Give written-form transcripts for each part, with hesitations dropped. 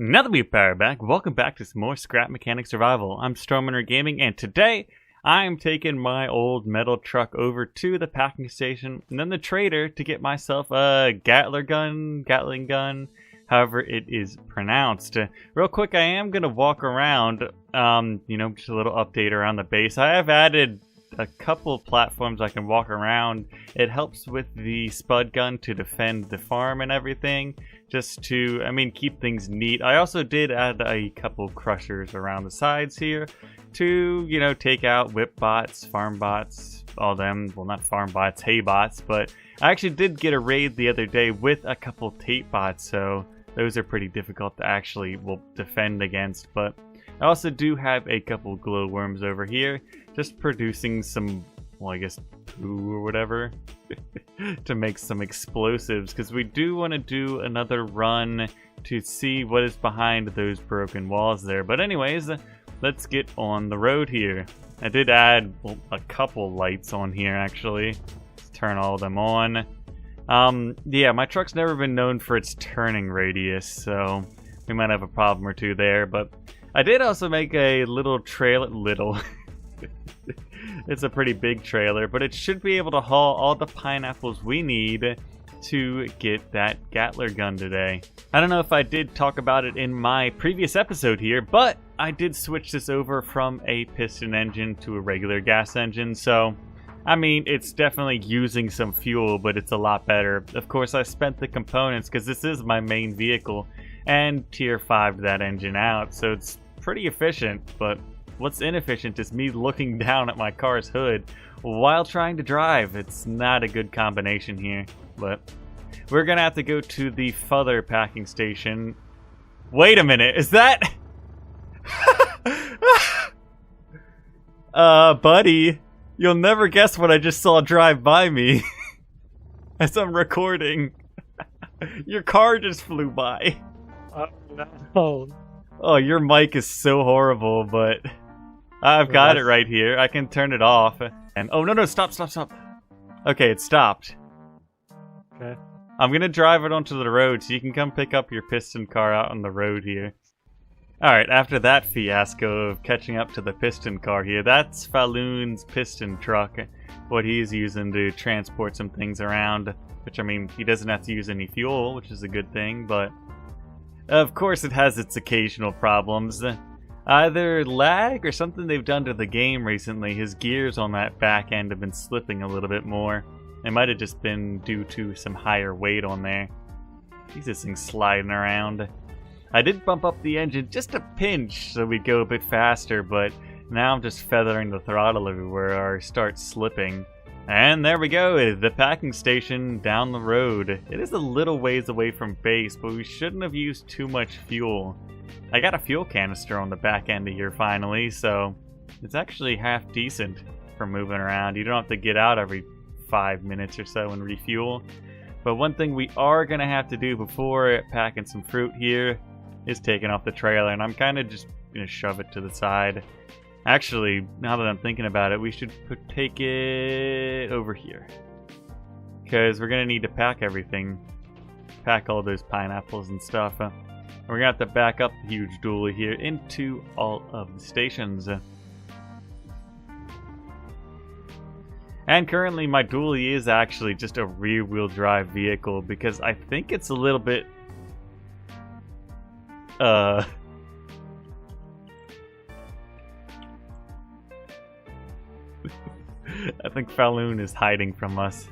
Now that we've powered back, welcome back to some more Scrap Mechanic Survival. I'm StormRunner Gaming, and today I'm taking my old metal truck over to the packing station and then the trader to get myself a Gatling gun, however it is pronounced. Real quick, I am going to walk around, just a little update around the base. I have added a couple platforms I can walk around. It helps with the spud gun to defend the farm and everything, just to, keep things neat. I also did add a couple crushers around the sides here to, take out whip bots, farm bots, all them. Well, not farm bots, hay bots, but I actually did get a raid the other day with a couple tape bots, so those are pretty difficult to actually, defend against. But I also do have a couple glowworms over here, just producing some, poo or whatever, to make some explosives, because we do want to do another run to see what is behind those broken walls there. But anyways, let's get on the road here. I did add a couple lights on here, actually. Let's turn all of them on. Yeah, my truck's never been known for its turning radius, so we might have a problem or two there, but I did also make a little trailer, it's a pretty big trailer, but it should be able to haul all the pineapples we need to get that Gatling gun today. I don't know if I did talk about it in my previous episode here, but I did switch this over from a piston engine to a regular gas engine, so it's definitely using some fuel, but it's a lot better. Of course, I spent the components because this is my main vehicle, and tier 5'd that engine out, so it's pretty efficient. But what's inefficient is me looking down at my car's hood while trying to drive. It's not a good combination here, but we're gonna have to go to the further packing station. Wait a minute, is that... buddy, you'll never guess what I just saw drive by me as I'm recording. Your car just flew by. Oh no. Oh, your mic is so horrible, but I've got it right here. I can turn it off. And oh, no, stop. Okay, it stopped. Okay. I'm gonna drive it onto the road so you can come pick up your piston car out on the road here. Alright, after that fiasco of catching up to the piston car here, that's Falloon's piston truck, what he's using to transport some things around, which, he doesn't have to use any fuel, which is a good thing, but of course it has its occasional problems. Either lag or something they've done to the game recently. His gears on that back end have been slipping a little bit more. It might have just been due to some higher weight on there. This thing's sliding around. I did bump up the engine just a pinch so we'd go a bit faster, but now I'm just feathering the throttle everywhere or start slipping. And there we go, the packing station down the road. It is a little ways away from base, but we shouldn't have used too much fuel. I got a fuel canister on the back end of here finally, so it's actually half decent for moving around. You don't have to get out every 5 minutes or so and refuel. But one thing we are going to have to do before packing some fruit here is taking off the trailer, and I'm kind of just going to shove it to the side. Actually, now that I'm thinking about it, we should take it over here, because we're going to need to pack everything. Pack all those pineapples and stuff. We're going to have to back up the huge dually here into all of the stations. And currently my dually is actually just a rear-wheel drive vehicle, because I think it's a little bit... I think Falloon is hiding from us.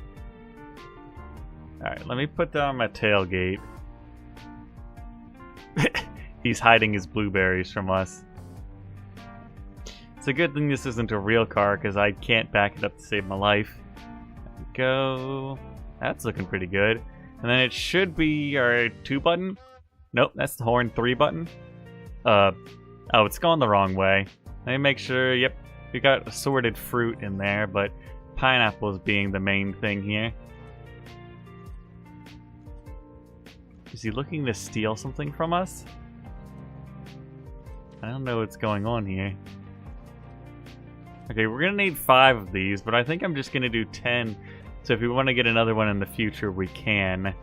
Alright, let me put down my tailgate. He's hiding his blueberries from us. It's a good thing this isn't a real car, because I can't back it up to save my life. There we go. That's looking pretty good. And then it should be our 2 button. Nope, that's the horn 3 button. Oh, it's going the wrong way. Let me make sure, yep, we got assorted fruit in there, but pineapples being the main thing here. Is he looking to steal something from us? I don't know what's going on here. Okay, we're gonna need 5 of these, but I think I'm just gonna do 10. So if we want to get another one in the future, we can.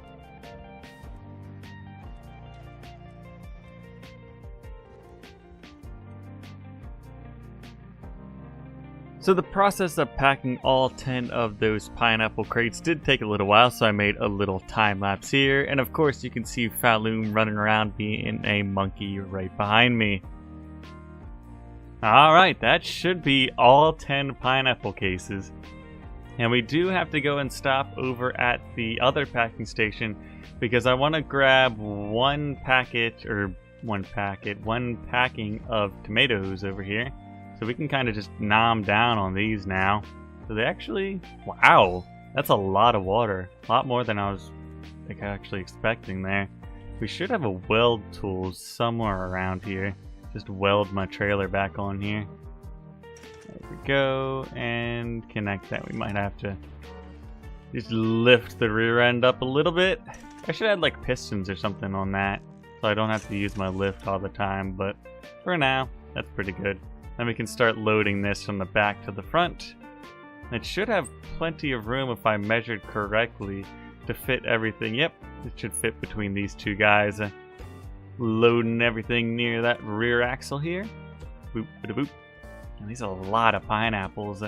So the process of packing all 10 of those pineapple crates did take a little while, so I made a little time lapse here. And of course you can see Falloon running around being a monkey right behind me. Alright, that should be all 10 pineapple cases. And we do have to go and stop over at the other packing station because I want to grab one packing of tomatoes over here. So we can kind of just nom down on these now. So they actually, wow, that's a lot of water. A lot more than I was actually expecting there. We should have a weld tool somewhere around here. Just weld my trailer back on here. There we go, and connect that. We might have to just lift the rear end up a little bit. I should add like pistons or something on that, so I don't have to use my lift all the time, but for now, that's pretty good. Then we can start loading this from the back to the front. It should have plenty of room if I measured correctly to fit everything. Yep, it should fit between these two guys. Loading everything near that rear axle here. Boop, bada boop. And these are a lot of pineapples.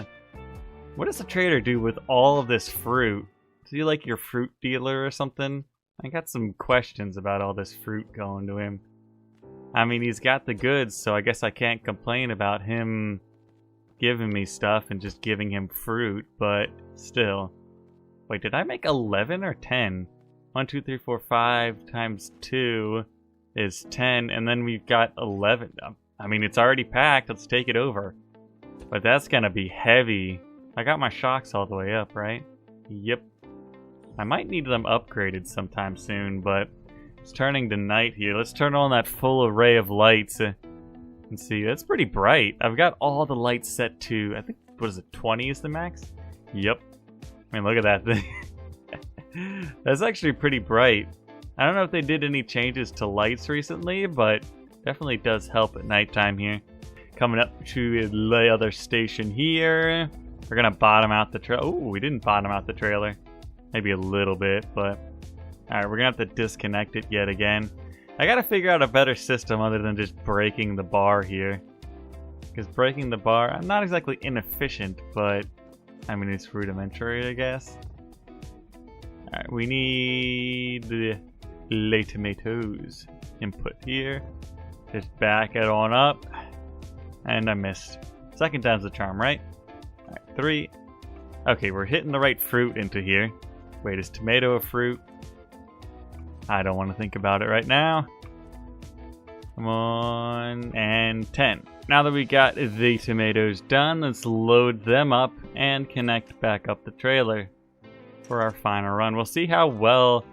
What does the trader do with all of this fruit? Is he like your fruit dealer or something? I got some questions about all this fruit going to him. I mean, he's got the goods, so I guess I can't complain about him giving me stuff and just giving him fruit, but still. Wait, did I make 11 or 10? 1, 2, 3, 4, 5 times 2 is 10, and then we've got 11. I mean, it's already packed. Let's take it over. But that's gonna be heavy. I got my shocks all the way up, right? Yep. I might need them upgraded sometime soon, but it's turning to night here. Let's turn on that full array of lights and see. That's pretty bright. I've got all the lights set to, I think, what is it, 20 is the max? Yep. I mean, look at that thing. That's actually pretty bright. I don't know if they did any changes to lights recently, but definitely does help at nighttime here. Coming up to the other station here. We're gonna bottom out the trailer. Oh, we didn't bottom out the trailer. Maybe a little bit, but alright, we're gonna have to disconnect it yet again. I gotta figure out a better system other than just breaking the bar here. Because breaking the bar, I'm not exactly inefficient, but I mean, it's rudimentary, I guess. Alright, we need the tomatoes. Input here. Just back it on up. And I missed. Second time's the charm, right? Alright, 3. Okay, we're hitting the right fruit into here. Wait, is tomato a fruit? I don't want to think about it right now. Come on. And 10. Now that we got the tomatoes done, let's load them up and connect back up the trailer for our final run. We'll see how well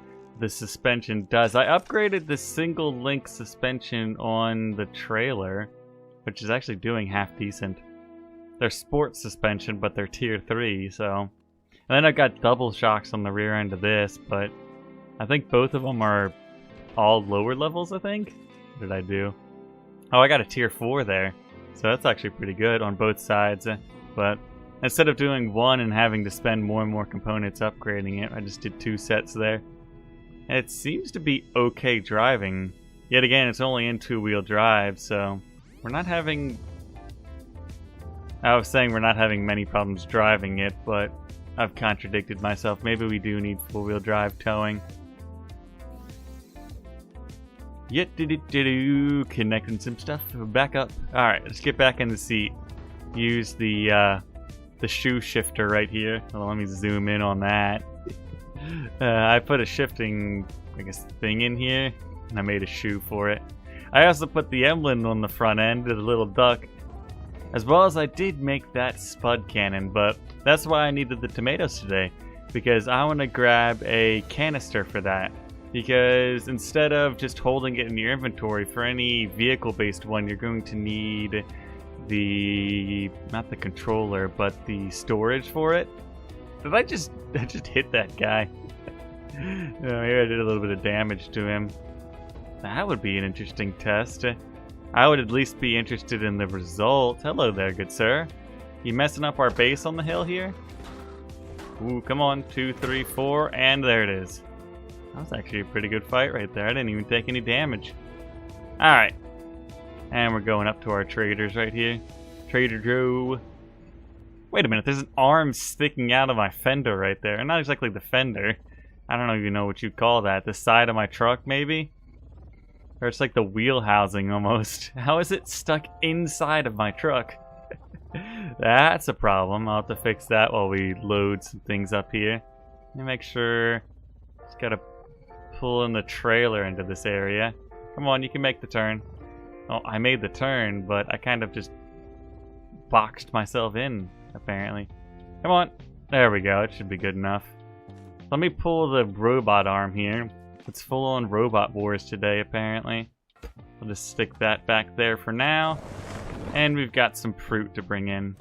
the suspension does. I upgraded the single link suspension on the trailer, which is actually doing half decent. They're sports suspension, but they're tier 3, so. And then I've got double shocks on the rear end of this, but I think both of them are all lower levels, I think. What did I do? Oh, I got a tier 4 there. So that's actually pretty good on both sides. But instead of doing one and having to spend more and more components upgrading it, I just did 2 sets there. And it seems to be okay driving. Yet again, it's only in 2-wheel drive, so we're not having... I was saying we're not having many problems driving it, but I've contradicted myself. Maybe we do need 4-wheel drive towing. Connecting some stuff. Back up. Alright, let's get back in the seat. Use the shoe shifter right here. Well, let me zoom in on that. I put a shifting, I guess, thing in here, and I made a shoe for it. I also put the emblem on the front end of the little duck, as well as I did make that spud cannon, but that's why I needed the tomatoes today, because I want to grab a canister for that. Because instead of just holding it in your inventory, for any vehicle-based one, you're going to need the, not the controller, but the storage for it. Did I just hit that guy? Maybe I did a little bit of damage to him. That would be an interesting test. I would at least be interested in the result. Hello there, good sir. You messing up our base on the hill here? Ooh, come on. 2, 3, 4, and there it is. That was actually a pretty good fight right there. I didn't even take any damage. Alright. And we're going up to our traders right here. Trader Joe. Wait a minute, there's an arm sticking out of my fender right there. Not exactly the fender. I don't even know what you'd call that. The side of my truck, maybe? Or it's like the wheel housing, almost. How is it stuck inside of my truck? That's a problem. I'll have to fix that while we load some things up here. Let me make sure... Just gotta pull in the trailer into this area. Come on, you can make the turn. Oh, I made the turn, but I kind of just boxed myself in, apparently. Come on. There we go. It should be good enough. Let me pull the robot arm here. It's full on robot wars today, apparently. I'll just stick that back there for now. And we've got some fruit to bring in.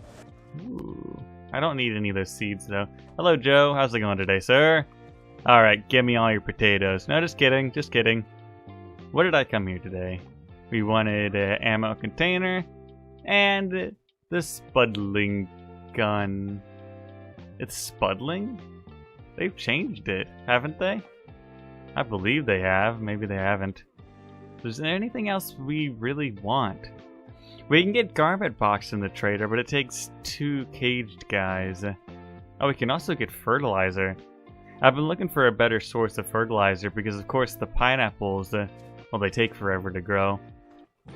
Ooh. I don't need any of those seeds, though. Hello, Joe. How's it going today, sir? Alright, give me all your potatoes. No, just kidding. Just kidding. What did I come here today? We wanted an ammo container and the Spudling gun. It's Spudling? They've changed it, haven't they? I believe they have. Maybe they haven't. Is there anything else we really want? We can get garment box in the trader, but it takes 2 caged guys. Oh, we can also get fertilizer. I've been looking for a better source of fertilizer because, of course, the pineapples, well, they take forever to grow.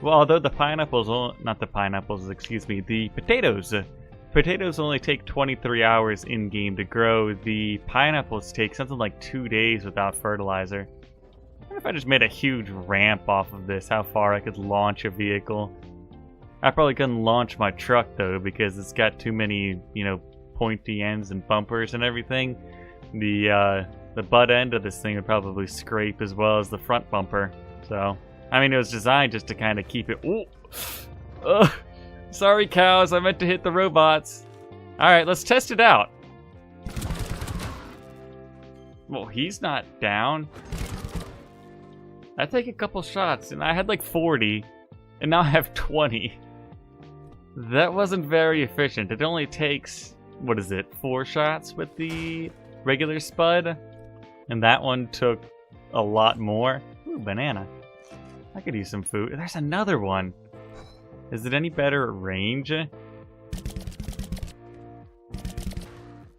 Well, although the pineapples, not the pineapples, excuse me, the potatoes. Potatoes only take 23 hours in-game to grow. The pineapples take something like 2 days without fertilizer. What if I just made a huge ramp off of this, how far I could launch a vehicle? I probably couldn't launch my truck, though, because it's got too many, you know, pointy ends and bumpers and everything. The butt end of this thing would probably scrape as well as the front bumper. So, I mean, it was designed just to kind of keep it... Ooh! Ugh! Sorry, cows. I meant to hit the robots. Alright, let's test it out. Well, he's not down. I take a couple shots, and I had like 40, and now I have 20. That wasn't very efficient. It only takes, what is it, 4 shots with the regular Spud? And that one took a lot more. Ooh, banana. I could use some food. There's another one. Is it any better at range?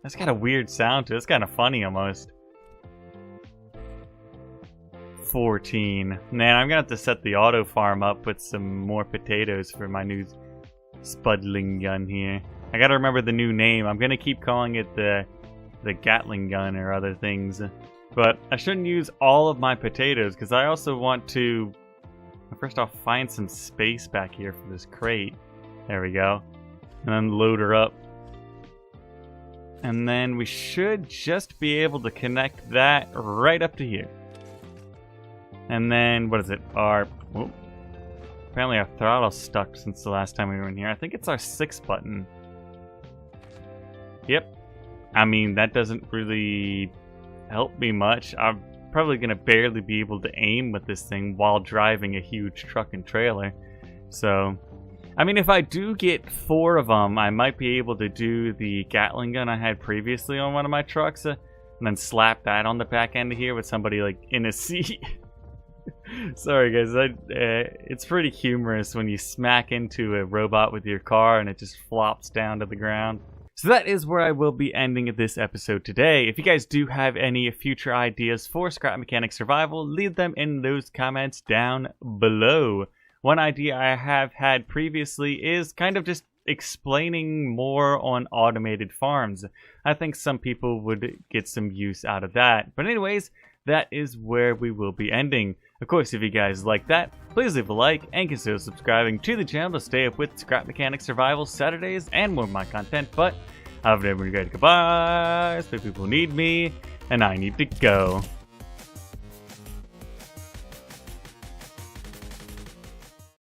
That's got a weird sound to it. It's kind of funny almost. 14. Man, I'm gonna have to set the auto farm up with some more potatoes for my new Spudling gun here. I gotta remember the new name. I'm gonna keep calling it the Gatling gun or other things. But I shouldn't use all of my potatoes because I also want to... First off, find some space back here for this crate. There we go. And then load her up. And then we should just be able to connect that right up to here. And then, what is it? Apparently our throttle's stuck since the last time we were in here. I think it's our 6 button. Yep. I mean, that doesn't really help me much. I'm probably going to barely be able to aim with this thing while driving a huge truck and trailer. So, I mean, if I do get 4 of them, I might be able to do the Gatling gun I had previously on one of my trucks, and then slap that on the back end of here with somebody, like, in a seat. Sorry, guys. It's pretty humorous when you smack into a robot with your car and it just flops down to the ground. So that is where I will be ending this episode today. If you guys do have any future ideas for Scrap Mechanic Survival, leave them in those comments down below. One idea I have had previously is kind of just explaining more on automated farms. I think some people would get some use out of that. But anyways, that is where we will be ending. Of course, if you guys like that, please leave a like and consider subscribing to the channel to stay up with Scrap Mechanic Survival Saturdays and more of my content. But have a very good goodbye. So people need me, and I need to go.